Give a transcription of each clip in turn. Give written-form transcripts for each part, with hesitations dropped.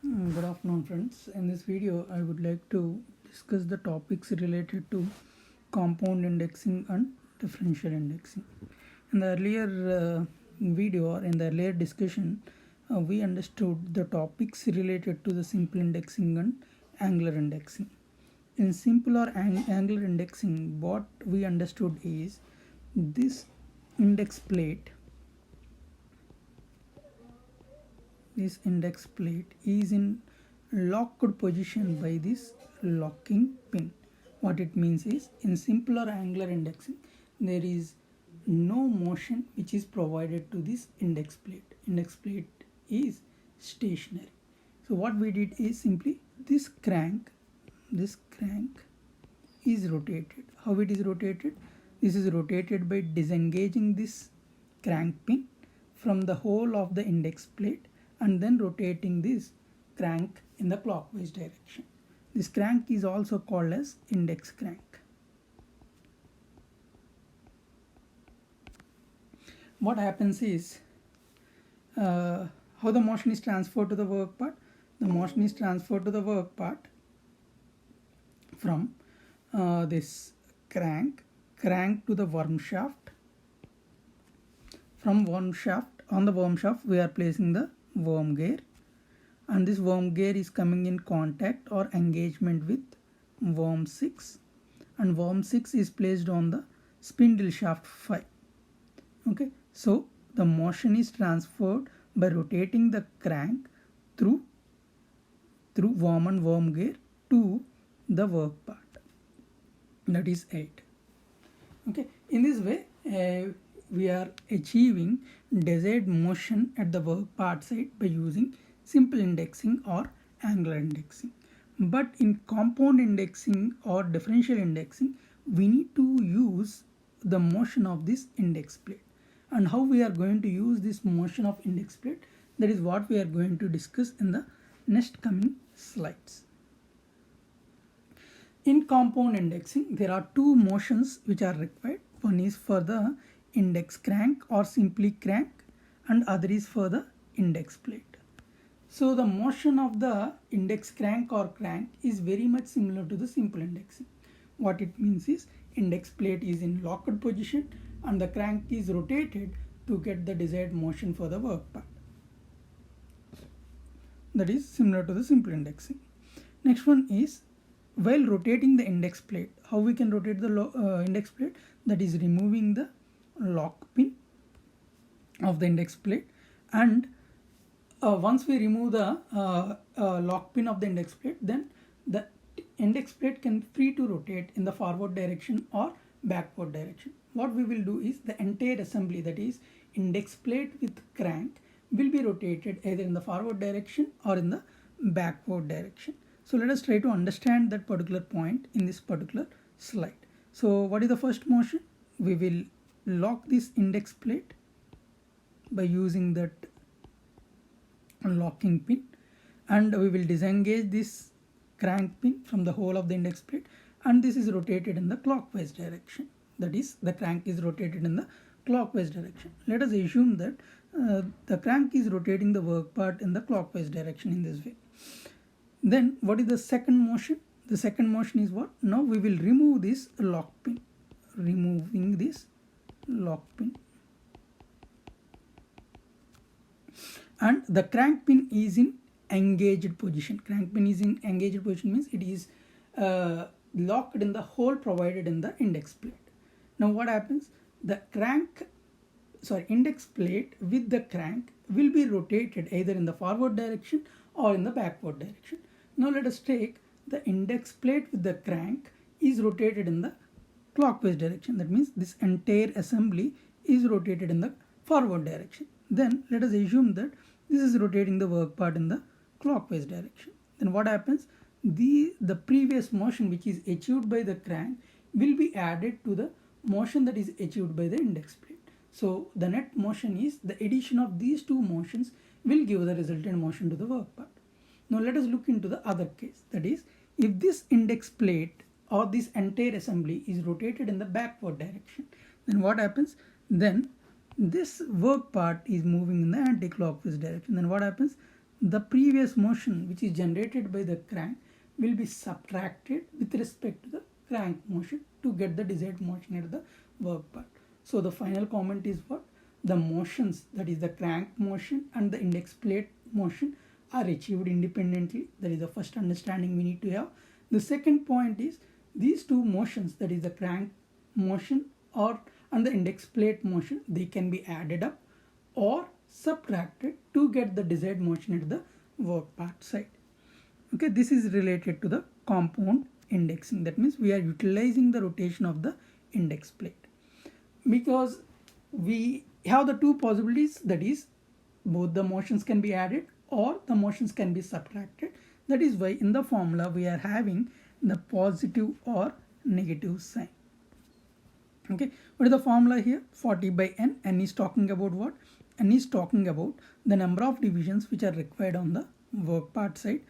Good afternoon, friends. In this video, I would like to discuss the topics related to compound indexing and differential indexing. In the earlier video or in the earlier discussion, we understood the topics related to the simple indexing and angular indexing. In simple or angular indexing, what we understood is this index plate. This index plate is in locked position by this locking pin. What it means is, in simple or angular indexing, there is no motion which is provided to this index plate. Index plate is stationary. So what we did is simply this crank is rotated. How it is rotated? This is rotated by disengaging this crank pin from the hole of the index plate and then rotating this crank in the clockwise direction. This crank is also called as index crank. What happens is, how the motion is transferred to the work part? The motion is transferred to the work part from this crank to the worm shaft. From worm shaft, on the worm shaft we are placing the worm gear, and this worm gear is coming in contact or engagement with worm 6, and worm 6 is placed on the spindle shaft 5. Okay, so the motion is transferred by rotating the crank through worm and worm gear to the work part, that is 8. Okay, in this way we are achieving desired motion at the work part side by using simple indexing or angular indexing. But in compound indexing or differential indexing, we need to use the motion of this index plate. And how we are going to use this motion of index plate, that is what we are going to discuss in the next coming slides. In compound indexing, there are two motions which are required. One is for the index crank or simply crank, and other is for the index plate. So the motion of the index crank or crank is very much similar to the simple indexing. What it means is, index plate is in locked position and the crank is rotated to get the desired motion for the work part. That is similar to the simple indexing. Next one is, while rotating the index plate, how we can rotate the index plate? That is removing the lock pin of the index plate, and once we remove the lock pin of the index plate, then the index plate can free to rotate in the forward direction or backward direction. What we will do is, the entire assembly, that is index plate with crank, will be rotated either in the forward direction or in the backward direction. So let us try to understand that particular point in this particular slide. So what is the first motion? We will lock this index plate by using that locking pin, and we will disengage this crank pin from the hole of the index plate, and this is rotated in the clockwise direction. That is, the crank is rotated in the clockwise direction. Let us assume that the crank is rotating the work part in the clockwise direction in this way. Then what is the second motion? The second motion is what? Now we will remove this lock pin. Removing this lock pin, and the crank pin is in engaged position. Crank pin is in engaged position means it is locked in the hole provided in the index plate. Now what happens? The index plate with the crank will be rotated either in the forward direction or in the backward direction. Now let us take the index plate with the crank is rotated in the clockwise direction. That means this entire assembly is rotated in the forward direction. Then let us assume that this is rotating the work part in the clockwise direction. Then what happens? The previous motion which is achieved by the crank will be added to the motion that is achieved by the index plate. So the net motion is, the addition of these two motions will give the resultant motion to the work part. Now let us look into the other case. That is, if this index plate or this entire assembly is rotated in the backward direction, then what happens? Then this work part is moving in the anti-clockwise direction. Then what happens? the previous motion which is generated by the crank will be subtracted with respect to the crank motion to get the desired motion at the work part. So the final comment is what? The motions, that is the crank motion and the index plate motion, are achieved independently. That is the first understanding we need to have. The second point is these two motions, that is the crank motion and the index plate motion, they can be added up or subtracted to get the desired motion at the work part side. Okay, this is related to the compound indexing. That means we are utilizing the rotation of the index plate, because we have the two possibilities, that is both the motions can be added or the motions can be subtracted. That is why in the formula we are having the positive or negative sign. Okay, what is the formula here? 40 by n. N is talking about what? N is talking about the number of divisions which are required on the work part side.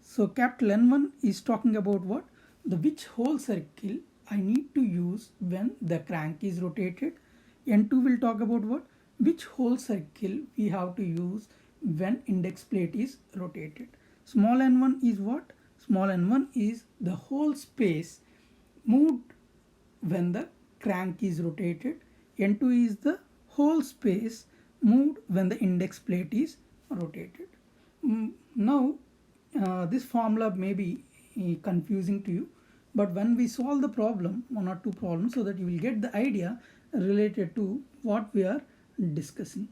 So capital N1 is talking about what? The which whole circle I need to use when the crank is rotated. N2 will talk about what? Which whole circle we have to use when index plate is rotated. Small n1 is what? Small n1 is the whole space moved when the crank is rotated. N2 is the whole space moved when the index plate is rotated. Now this formula may be confusing to you, but when we solve the problem, one or two problems, so that you will get the idea related to what we are discussing.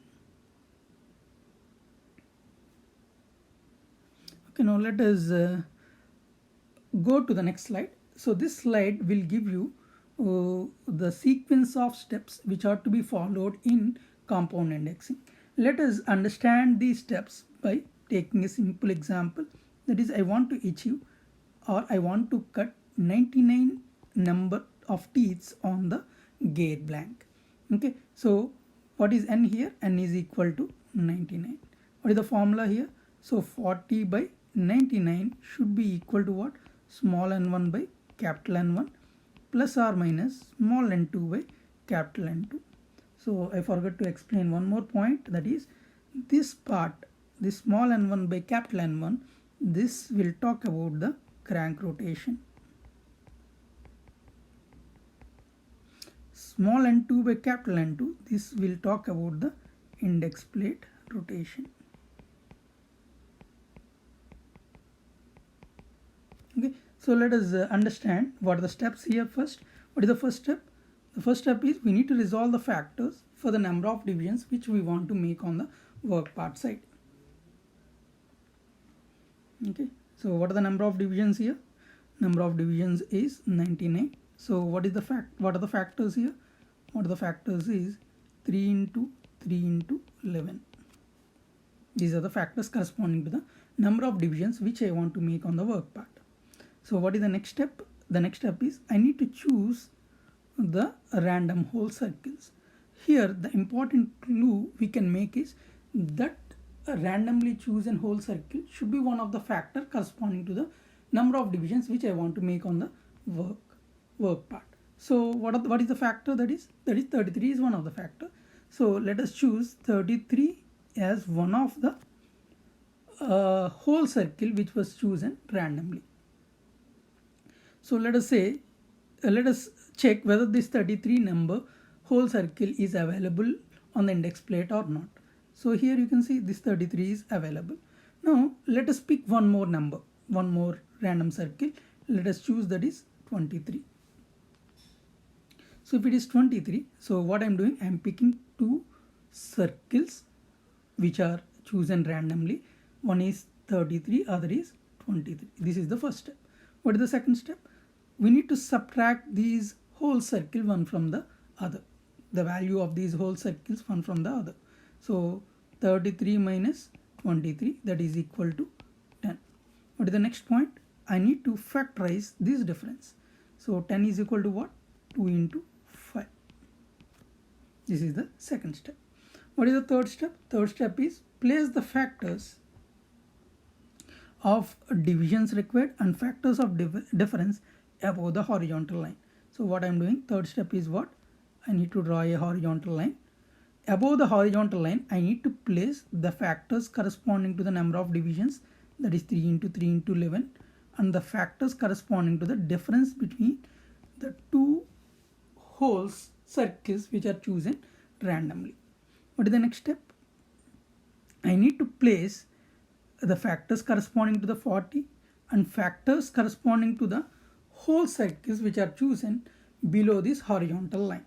Okay, now let us go to the next slide. So this slide will give you the sequence of steps which are to be followed in compound indexing. Let us understand these steps by taking a simple example. That is, I want to achieve, or I want to cut 99 number of teeths on the gear blank. Okay, so what is n here? N is equal to 99. What is the formula here? So 40 by 99 should be equal to what? Small n1 by capital N1 plus or minus small n2 by capital N2. So I forgot to explain one more point, that is this part, this small n1 by capital N1, this will talk about the crank rotation. Small n2 by capital N2, this will talk about the index plate rotation. Okay, so let us understand what are the steps here first. What is the first step? The first step is we need to resolve the factors for the number of divisions which we want to make on the work part side. Okay, so what are the number of divisions here? Number of divisions is 99. So what is the what are the factors here? What are the factors is 3 into 3 into 11. These are the factors corresponding to the number of divisions which I want to make on the work part. So what is the next step? The next step is I need to choose the random whole circles. Here the important clue we can make is that a randomly chosen whole circle should be one of the factor corresponding to the number of divisions which I want to make on the work part. So what is the factor? That is 33 is one of the factor. So let us choose 33 as one of the whole circle which was chosen randomly. So let us say, let us check whether this 33 number whole circle is available on the index plate or not. So here you can see this 33 is available. Now let us pick one more number, one more random circle. Let us choose, that is 23. So if it is 23, so what I am doing, I am picking two circles which are chosen randomly. One is 33, other is 23. This is the first step. What is the second step? We need to subtract these whole circle one from the other. The value of these whole circles one from the other. So 33 minus 23, that is equal to 10. What is the next point? I need to factorize this difference. So 10 is equal to what? 2 into 5. This is the second step. What is the third step? Third step is place the factors of divisions required and factors of difference above the horizontal line. So what I am doing, third step is what? I need to draw a horizontal line. above the horizontal line, I need to place the factors corresponding to the number of divisions, that is 3 into 3 into 11, and the factors corresponding to the difference between the two whole circles which are chosen randomly. What is the next step? I need to place the factors corresponding to the 40 and factors corresponding to the whole circles which are chosen below this horizontal line.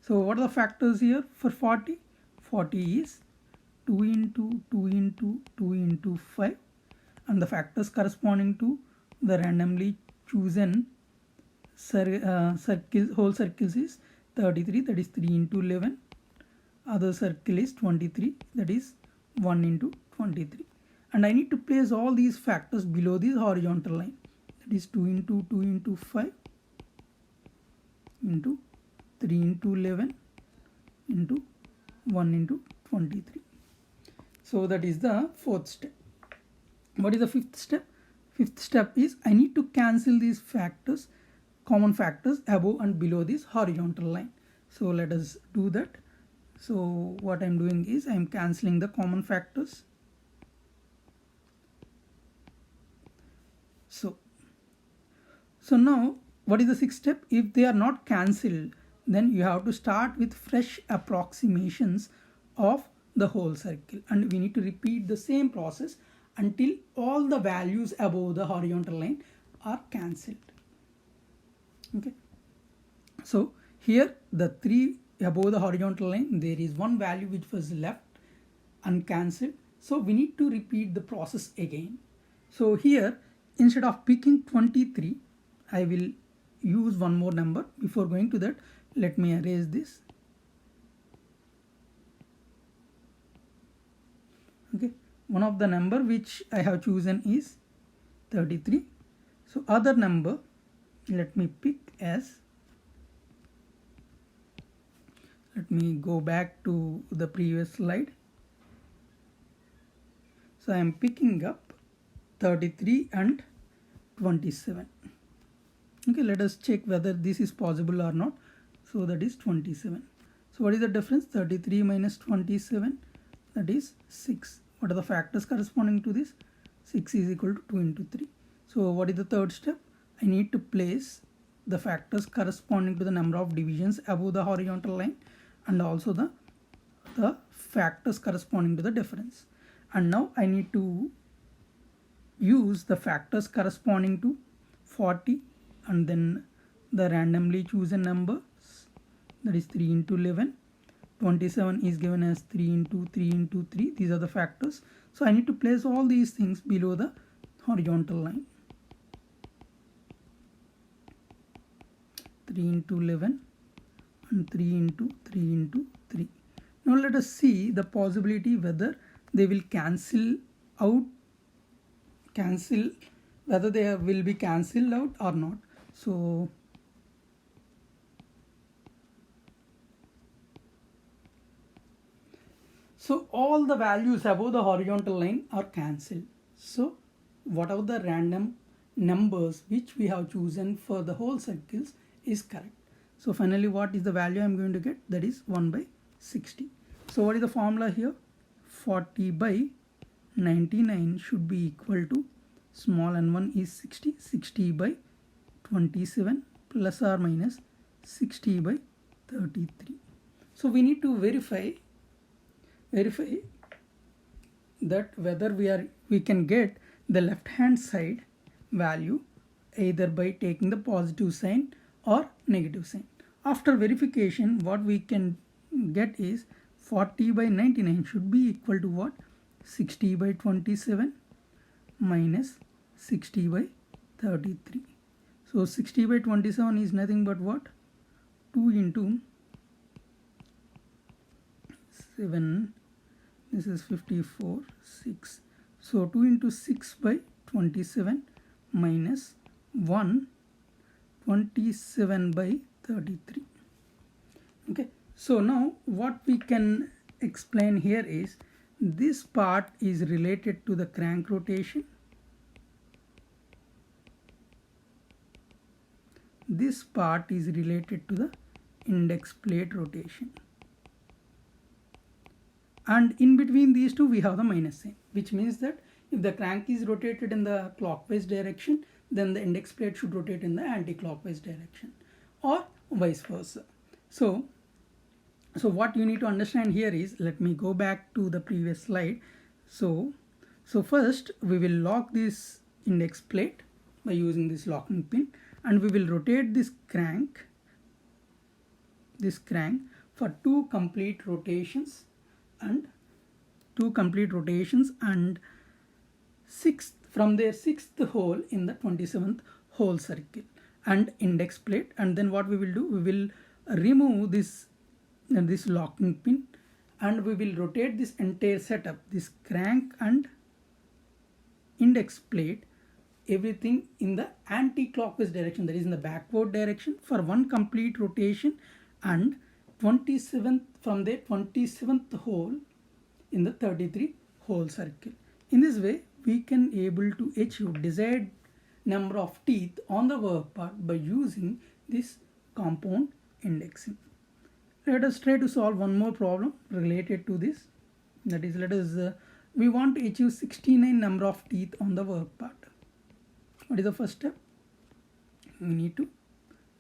So what are the factors here for 40? 40 is 2 into 2 into 2 into 5, and the factors corresponding to the randomly chosen whole circles is 33, that is 3 into 11. Other circle is 23, that is 1 into 23. And I need to place all these factors below this horizontal line, that is 2 into 2 into 5 into 3 into 11 into 1 into 23. So that is the fourth step. What is the fifth step? Fifth step is I need to cancel these factors, common factors above and below this horizontal line. So let us do that. So what I'm doing is I'm cancelling the common factors. So now what is the sixth step? If they are not cancelled, then you have to start with fresh approximations of the whole circle, and we need to repeat the same process until all the values above the horizontal line are cancelled. Okay, so here the three above the horizontal line, there is one value which was left uncancelled, so we need to repeat the process again. So here, instead of picking 23, I will use one more number. Before going to that, let me erase this. Okay, one of the number which I have chosen is 33. So other number, let me pick as, let me go back to the previous slide. So I am picking up 33 and 27. Okay, let us check whether this is possible or not. So that is 27. So what is the difference? 33 minus 27, that is 6. What are the factors corresponding to this? 6 is equal to 2 into 3. So what is the third step? I need to place the factors corresponding to the number of divisions above the horizontal line, and also the factors corresponding to the difference. And now I need to use the factors corresponding to 40 and then the randomly chosen numbers, that is 3 into 11. 27 is given as 3 into 3 into 3. These are the factors. So I need to place all these things below the horizontal line. 3 into 11 and 3 into 3 into 3. Now let us see the possibility whether they will cancel out, whether they will be cancelled out or not. So all the values above the horizontal line are cancelled. So whatever the random numbers which we have chosen for the whole circles is correct. So finally what is the value I am going to get? That is 1 by 60. So what is the formula here? 40 by 99 should be equal to, small n1 is 60, 60 by 27 plus or minus 60 by 33. So we need to verify that whether we can get the left hand side value either by taking the positive sign or negative sign. After verification, what we can get is 40 by 99 should be equal to what? 60 by 27 minus 60 by 33. So 60 by 27 is nothing but what? 2 into 7, this is 54, 6. So 2 into 6 by 27 minus 1, 27 by 33. Okay, so now what we can explain here is this part is related to the crank rotation. This part is related to the index plate rotation. and in between these two we have the minus sign, which means that if the crank is rotated in the clockwise direction, then the index plate should rotate in the anti-clockwise direction, or vice versa. So what you need to understand here is, let me go back to the previous slide. So first we will lock this index plate by using this locking pin, and we will rotate this crank for two complete rotations and from their sixth hole in the 27th hole circle and index plate. And then what we will do, we will remove this locking pin, and we will rotate this entire setup, this crank and index plate, everything in the anti-clockwise direction, that is in the backward direction, for one complete rotation, and 27th from their 27th hole in the 33 hole circle. In this way we can able to achieve desired number of teeth on the work part by using this compound indexing. Let us try to solve one more problem related to this. That is, we want to achieve 69 number of teeth on the work part. What is the first step? We need to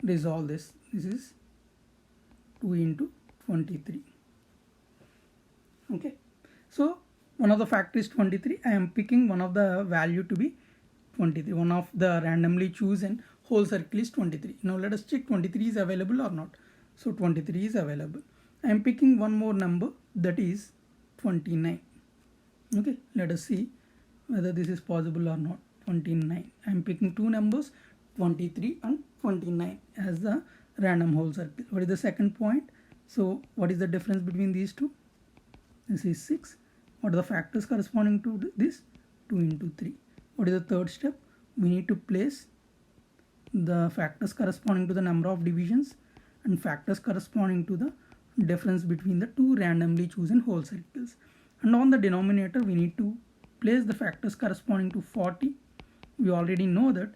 resolve this. This is 2 into 23. Okay. So one of the factor is 23. I am picking one of the value to be 23. One of the randomly chosen whole circle is 23. Now let us check 23 is available or not. So 23 is available. I am picking one more number, that is 29. Okay, let us see whether this is possible or not. 29. I am picking two numbers, 23 and 29, as the random whole circle. What is the second point? So what is the difference between these two? This is 6. What are the factors corresponding to this? 2 into 3. What is the third step? We need to place the factors corresponding to the number of divisions and factors corresponding to the difference between the two randomly chosen whole circles. And on the denominator we need to place the factors corresponding to 40. We already know that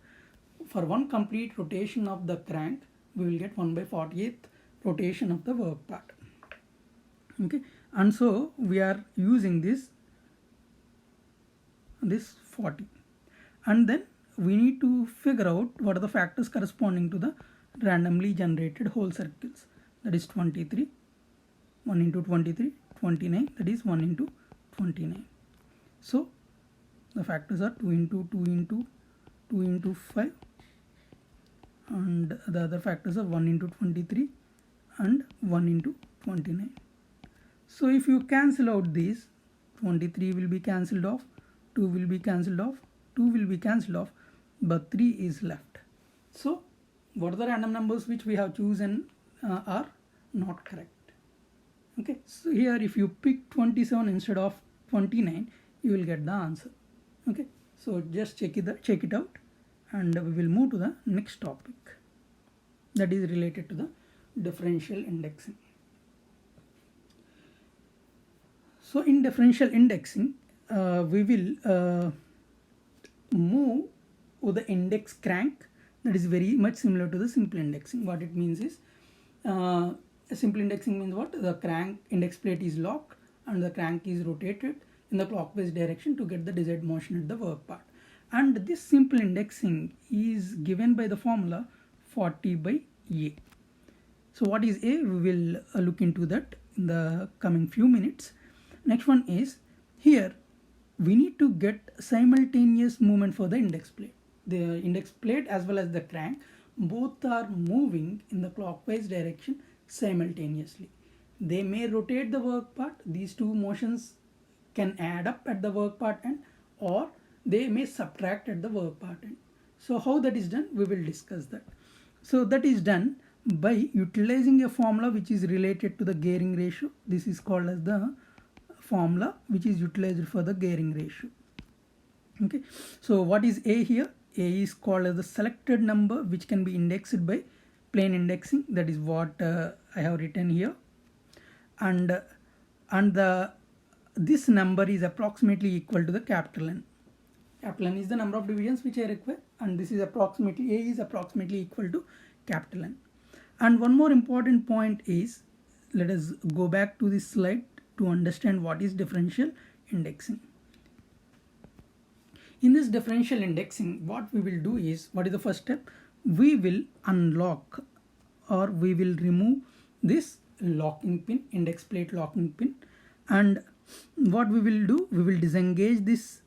for one complete rotation of the crank we will get 1/48th rotation of the work part. Okay, and so we are using this 40, and then we need to figure out what are the factors corresponding to the randomly generated whole circles. That is 23, 1 into 23, 29, that is 1 into 29. So the factors are 2 into 2 into 2 into 5, and the other factors are 1 into 23 and 1 into 29. So if you cancel out these, 23 will be cancelled off, 2 will be cancelled off, 2 will be cancelled off, but 3 is left. So what are the random numbers which we have chosen are not correct. Okay, so here if you pick 27 instead of 29, you will get the answer. Okay, so just check it out, and we will move to the next topic, that is related to the differential indexing. So in differential indexing, we will move with the index crank. That is very much similar to the simple indexing. What it means is, simple indexing means what? The crank index plate is locked and the crank is rotated in the clockwise direction to get the desired motion at the work part. And this simple indexing is given by the formula 40 by A. So what is A? We will look into that in the coming few minutes. Next one is, here we need to get simultaneous movement for the index plate. The index plate as well as the crank both are moving in the clockwise direction simultaneously. They may rotate the work part. These two motions can add up at the work part end, or they may subtract at the work part end. So how that is done, we will discuss that. So that is done by utilizing a formula which is related to the gearing ratio. This is called as the formula which is utilized for the gearing ratio. Okay, so what is A here? A is called as the selected number which can be indexed by plain indexing. That is what I have written here, and this number is approximately equal to the capital N. Capital N is the number of divisions which I require, and this is approximately, A is approximately equal to capital N. And one more important point is, let us go back to this slide to understand what is differential indexing. In this differential indexing, what we will do is, what is the first step? We will unlock or we will remove this locking pin, index plate locking pin, and what we will do, we will disengage this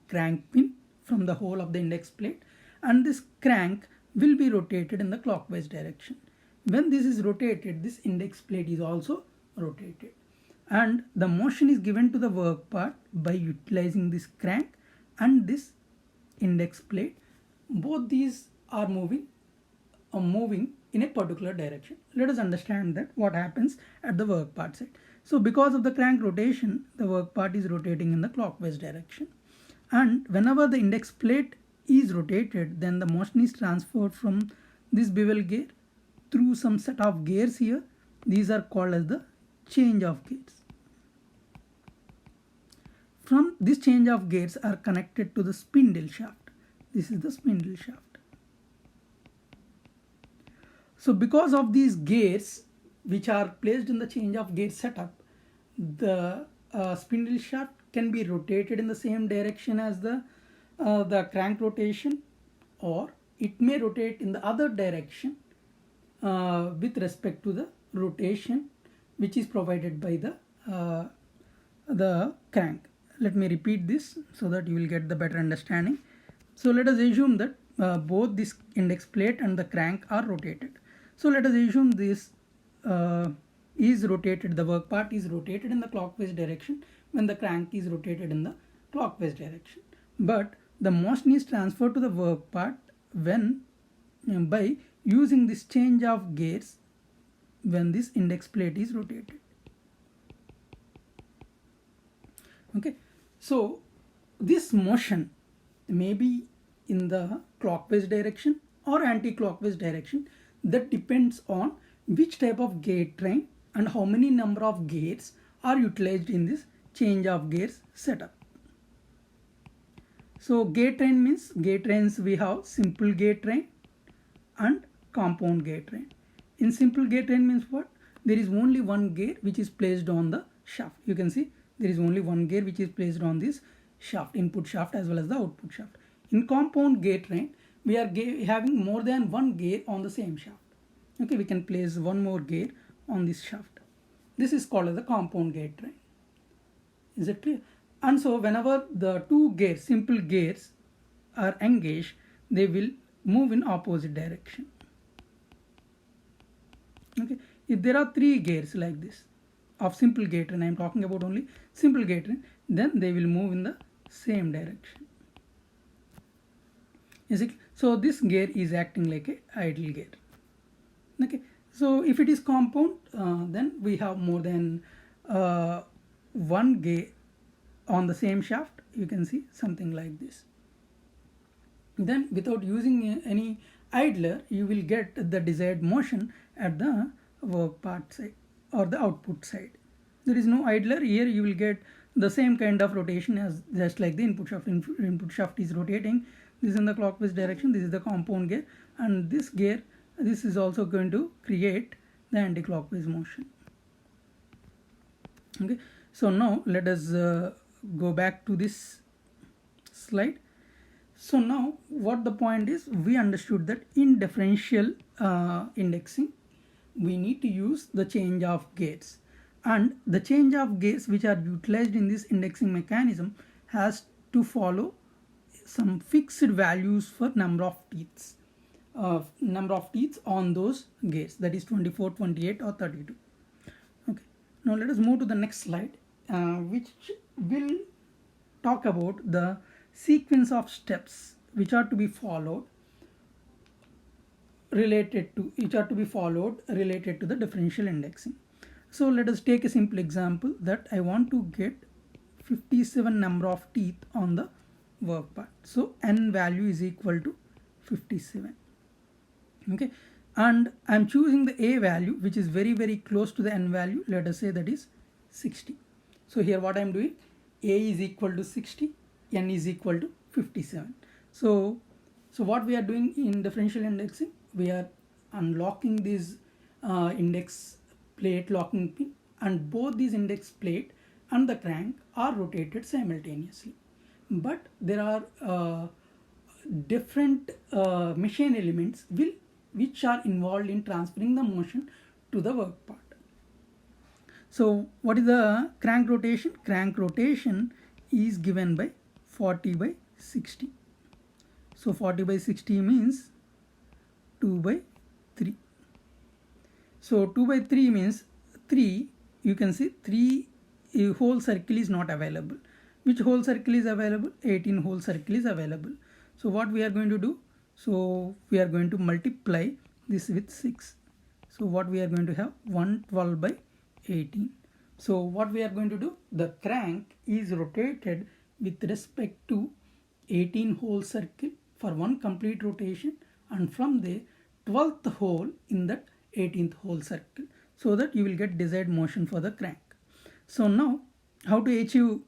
crank pin from the hole of the index plate, and this crank will be rotated in the clockwise direction. When this is rotated, this index plate is also rotated, and the motion is given to the work part by utilizing this crank and this index plate. Both these are moving in a particular direction. Let us understand that what happens at the work part side. So because of the crank rotation, the work part is rotating in the clockwise direction, and whenever the index plate is rotated, then the motion is transferred from this bevel gear through some set of gears here. These are called as the change of gears. From this change of gears are connected to the spindle shaft. This is the spindle shaft. So because of these gears which are placed in the change of gear setup, the spindle shaft can be rotated in the same direction as the crank rotation, or it may rotate in the other direction with respect to the rotation which is provided by the crank. Let me repeat this so that you will get the better understanding. So let us assume that both this index plate and the crank are rotated. So let us assume this is rotated, the work part is rotated in the clockwise direction when the crank is rotated in the clockwise direction. But the motion is transferred to the work part when by using this change of gears when this index plate is rotated. Okay, so this motion may be in the clockwise direction or anti-clockwise direction. That depends on which type of gear train and how many number of gears are utilized in this change of gears setup. So gear train means, gear trains we have simple gear train and compound gear train. In simple gear train means what? There is only one gear which is placed on the shaft. You can see there is only one gear which is placed on this shaft, input shaft as well as the output shaft. In compound gear train, we are having more than one gear on the same shaft. Okay, we can place one more gear on this shaft. This is called as the compound gear train. Is it clear? And so whenever the two gears, simple gears, are engaged, they will move in opposite direction. Okay, if there are three gears like this of simple gear train, I am talking about only simple gear train, then they will move in the same direction. Is it? So this gear is acting like a idle gear. Okay, so if it is compound, then we have more than one gear on the same shaft. You can see something like this. Then without using any idler, you will get the desired motion at the work part side or the output side. There is no idler here. You will get the same kind of rotation as just like the input shaft. Input shaft is rotating. This is in the clockwise direction. This is the compound gear, and this gear, this is also going to create the anti-clockwise motion. Okay, so now let us go back to this slide. So now what the point is, we understood that in differential indexing, we need to use the change of gears, and the change of gears which are utilized in this indexing mechanism has to follow some fixed values for number of teeths on those gears, that is 24, 28 or 32. Okay, now let us move to the next slide, which will talk about the sequence of steps which are to be followed related to the differential indexing. So let us take a simple example that I want to get 57 number of teeth on the work part. So n value is equal to 57. Okay, and I'm choosing the a value which is very, very close to the n value. Let us say that is 60. So here what I'm doing, a is equal to 60, n is equal to 57. So what we are doing in differential indexing, we are unlocking this index plate locking pin and both these index plate and the crank are rotated simultaneously. But there are different machine elements which are involved in transferring the motion to the work part. So what is the crank rotation? Crank rotation is given by 40 by 60. So 40 by 60 means 2 by 3. So 2 by 3 means 3, you can see 3 whole circle is not available. Which whole circle is available? 18 whole circle is available. So what we are going to do? So we are going to multiply this with 6. So what we are going to have? 112 by 18. So what we are going to do? The crank is rotated with respect to 18 whole circle for one complete rotation, and from the 12th hole in that 18th whole circle, so that you will get desired motion for the crank. So now how to achieve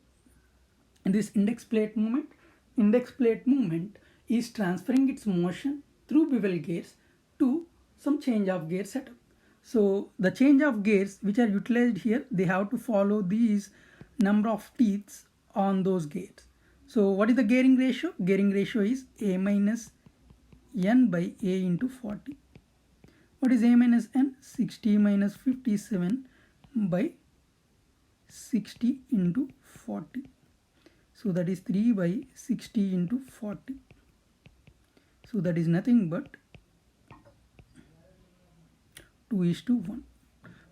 this index plate movement? Index plate movement is transferring its motion through bevel gears to some change of gear setup. So the change of gears which are utilized here, they have to follow these number of teeths on those gears. So what is the gearing ratio? Gearing ratio is A minus N by A into 40. What is A minus N? 60 minus 57 by 60 into 40. So that is 3 by 60 into 40. So that is nothing but 2:1.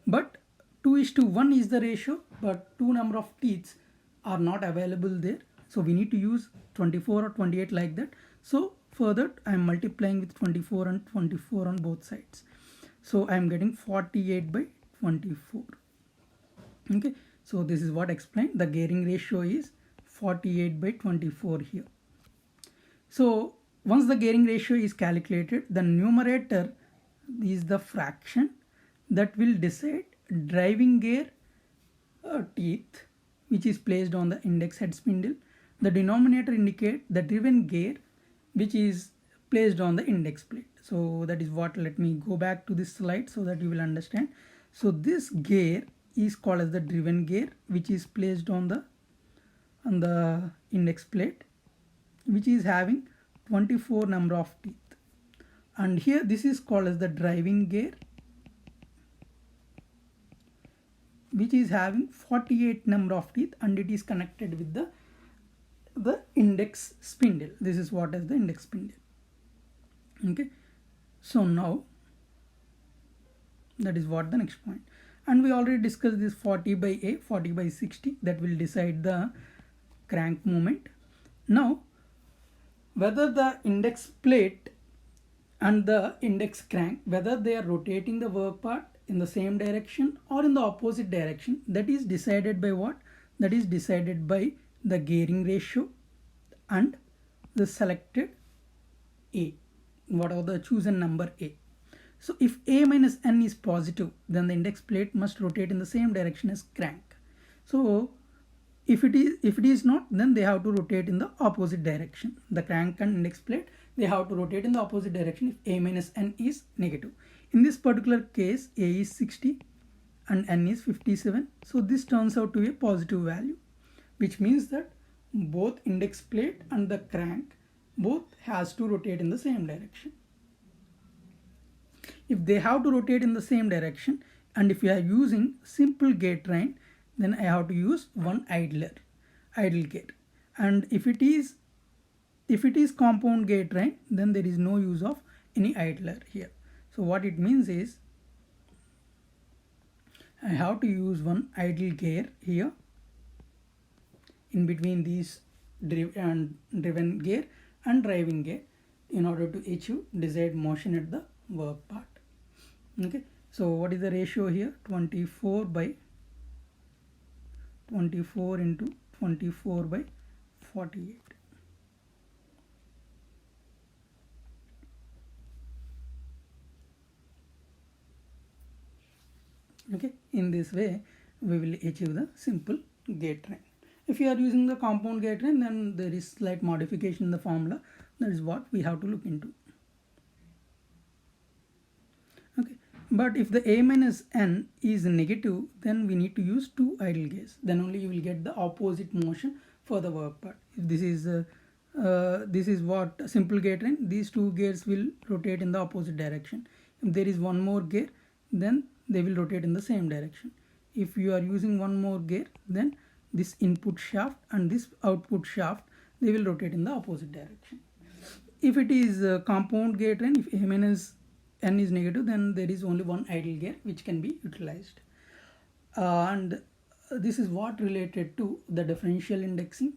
But 2:1 is the ratio, but two number of teeths are not available there. So we need to use 24 or 28 like that. So for that I am multiplying with 24 and 24 on both sides. So I am getting 48 by 24. Okay, so this is what explained. The gearing ratio is 48 by 24 here. So once the gearing ratio is calculated, the numerator is the fraction that will decide driving gear teeth which is placed on the index head spindle. The denominator indicate the driven gear which is placed on the index plate. So that is what, let me go back to this slide so that you will understand. So this gear is called as the driven gear, which is placed on the index plate, which is having 24 number of teeth. And here this is called as the driving gear, which is having 48 number of teeth, and it is connected with the index spindle. This is what is the index spindle. Okay, so now that is what the next point. And we already discussed this 40 by A, 40 by 60, that will decide the crank movement. Now whether the index plate and the index crank, whether they are rotating the work part in the same direction or in the opposite direction, that is decided by what? That is decided by the gearing ratio and the selected A, whatever the chosen number A. So if A minus N is positive, then the index plate must rotate in the same direction as crank. So if it is not, then they have to rotate in the opposite direction. The crank and index plate, they have to rotate in the opposite direction if A minus N is negative. In this particular case, A is 60 and N is 57. So this turns out to be a positive value, which means that both index plate and the crank both has to rotate in the same direction. If they have to rotate in the same direction, and if you are using simple gate train, then I have to use one idle gear. And if it is compound gate train, then there is no use of any idler here. So what it means is I have to use one idle gear here in between these driven gear and driving gear in order to achieve desired motion at the work part. Okay, so what is the ratio here? 24 by 24 into 24 by 48. Okay, in this way we will achieve the simple gate train. If you are using the compound gate train, then there is slight modification in the formula. That is what we have to look into. Okay, But if the a minus n is negative, then we need to use two idle gears. Then only you will get the opposite motion for the work part. If this is what simple gear train, these two gears will rotate in the opposite direction. If there is one more gear, then they will rotate in the same direction. If you are using one more gear, then this input shaft and this output shaft, they will rotate in the opposite direction. If it is a compound gear train, if a minus n is negative, then there is only one idle gear which can be utilized. And this is what related to the differential indexing